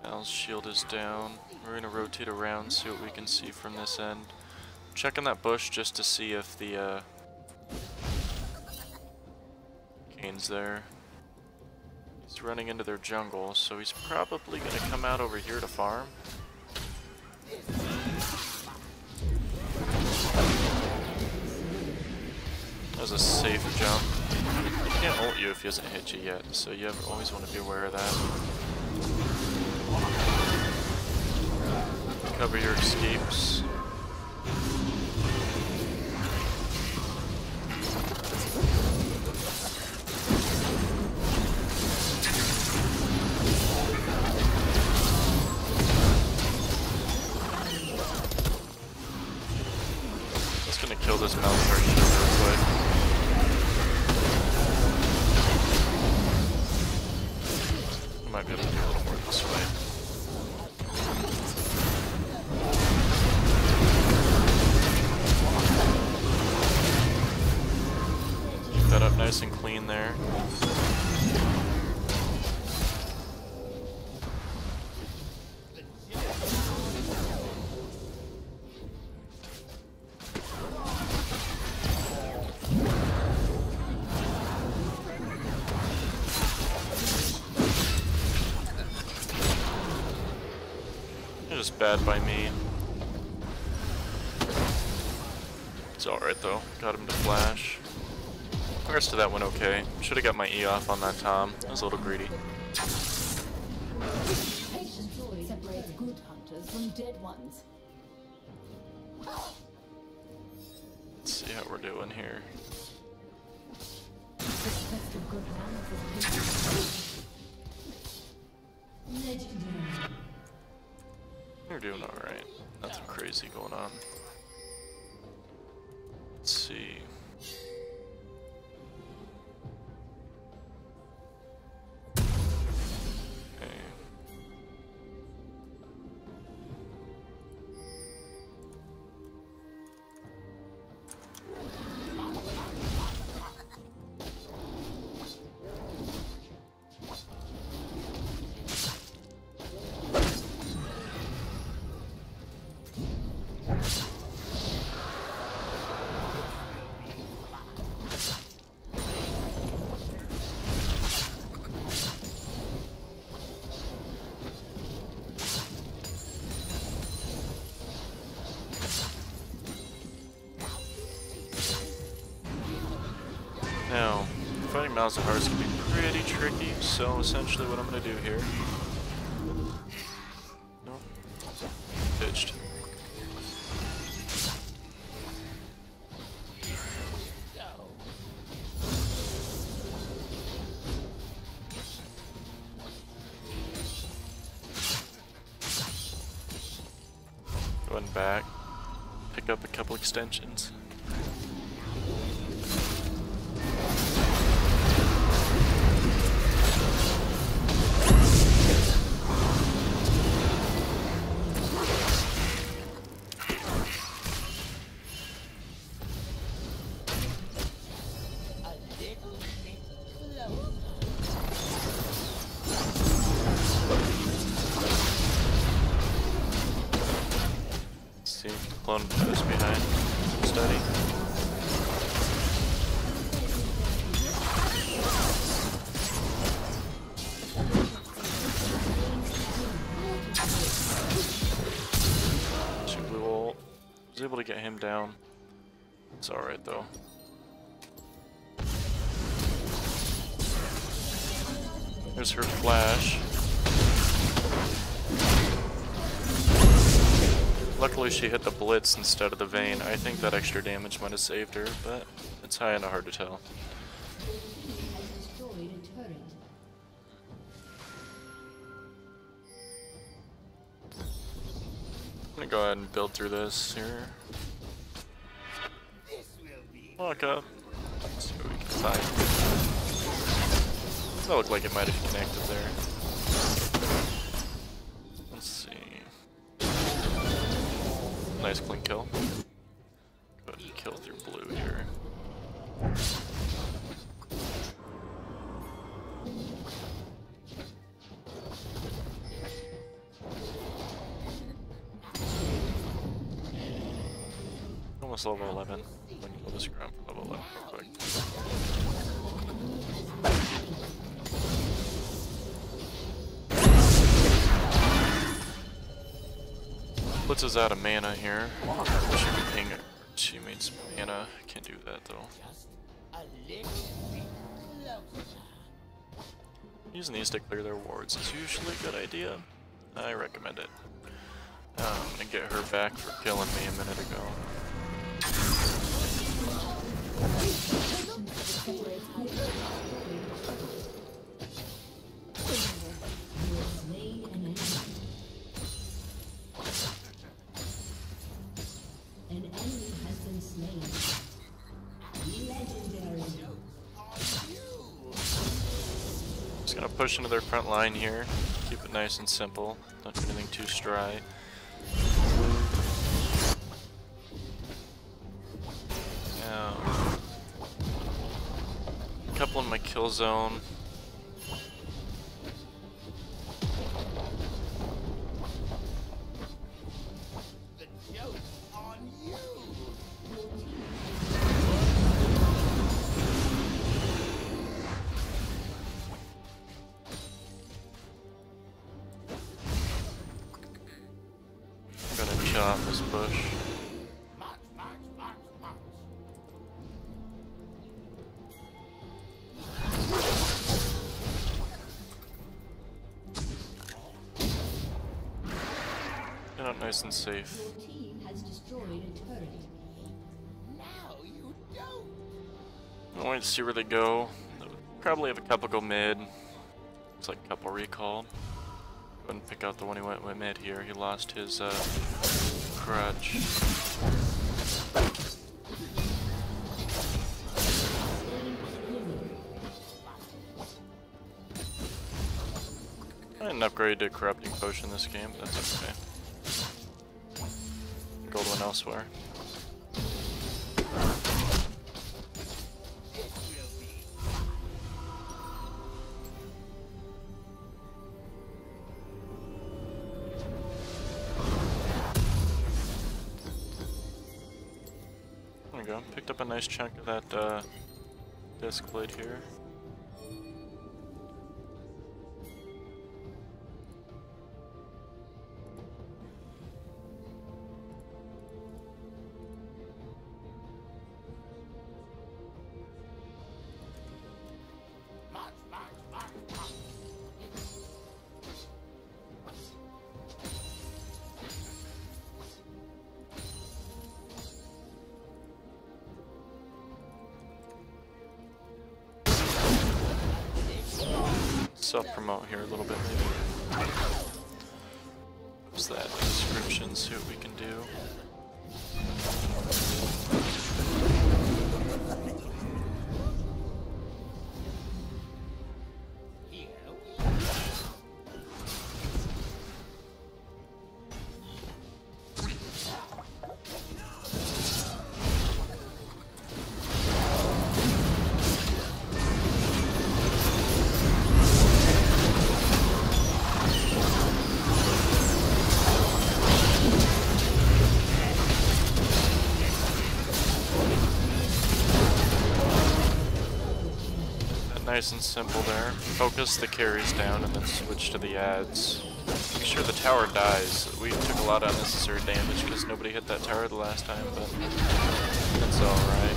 Mal's shield is down. We're gonna rotate around, see what we can see from this end. Checking that bush just to see if the Kane's there. He's running into their jungle, so he's probably gonna come out over here to farm. That was a safe jump. He can't ult you if he hasn't hit you yet, so you always want to be aware of that. Cover your escapes. Just gonna kill this Myrage real quick. I might be able to do a little more this way. Keep that up nice and clean there. Just bad by me. It's alright though. Got him to flash. The rest of that went okay. Should have got my E off on that Tom. I was a little greedy. Patient joy separates good hunters from dead ones. Let's see how we're doing here. Respect of good manners is legendary. We're doing alright. Nothing crazy going on. Let's see. Okay. Now, fighting Malzahar's can be pretty tricky, so essentially what I'm going to do here... Nope. Pitched. Going back, pick up a couple extensions. clone pass behind. Steady. She blew ult. Was able to get him down. It's alright though. There's her flash. Luckily she hit the blitz instead of the Vayne. I think that extra damage might have saved her, but it's high and hard to tell. I'm gonna go ahead and build through this here. Walk up. Let's see what we can find. That looked like it might have connected there. Let's see. Nice clean kill. Go ahead and kill through blue here. Almost level 11. I'm gonna kill this ground for level 11 real quick. Blitz is out of mana here. Should be paying teammates mana. Can't do that though. Using these to clear their wards is usually a good idea. I recommend it. I'm gonna get her back for killing me a minute ago. An enemy has been slain. Legendary. Just gonna push into their front line here. Keep it nice and simple. Don't do anything too stry. Now, a couple in my kill zone. Chop this bush. Get out nice and safe. Your team has destroyed a turret. Now you don't. I'll wait to see where they go. They'll probably have a couple go mid. Looks like a couple recalled. Go ahead and pick out the one who went mid here. He lost his crutch. I didn't upgrade to corrupting potion this game, but that's okay. Gold one elsewhere. There we go. Picked up a nice chunk of that disc blade here. Self-promote here a little bit, maybe. What's that description? See what we can do. Nice and simple there. Focus the carries down and then switch to the ads. Make sure the tower dies. We took a lot of unnecessary damage because nobody hit that tower the last time, but that's alright.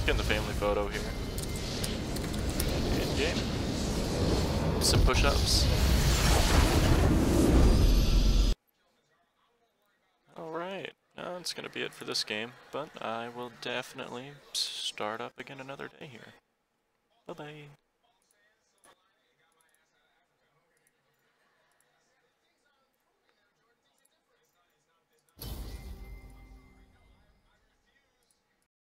Getting the family photo here. In game. Some push-ups. Alright, that's gonna be it for this game, but I will definitely start up again another day here. Bye-bye.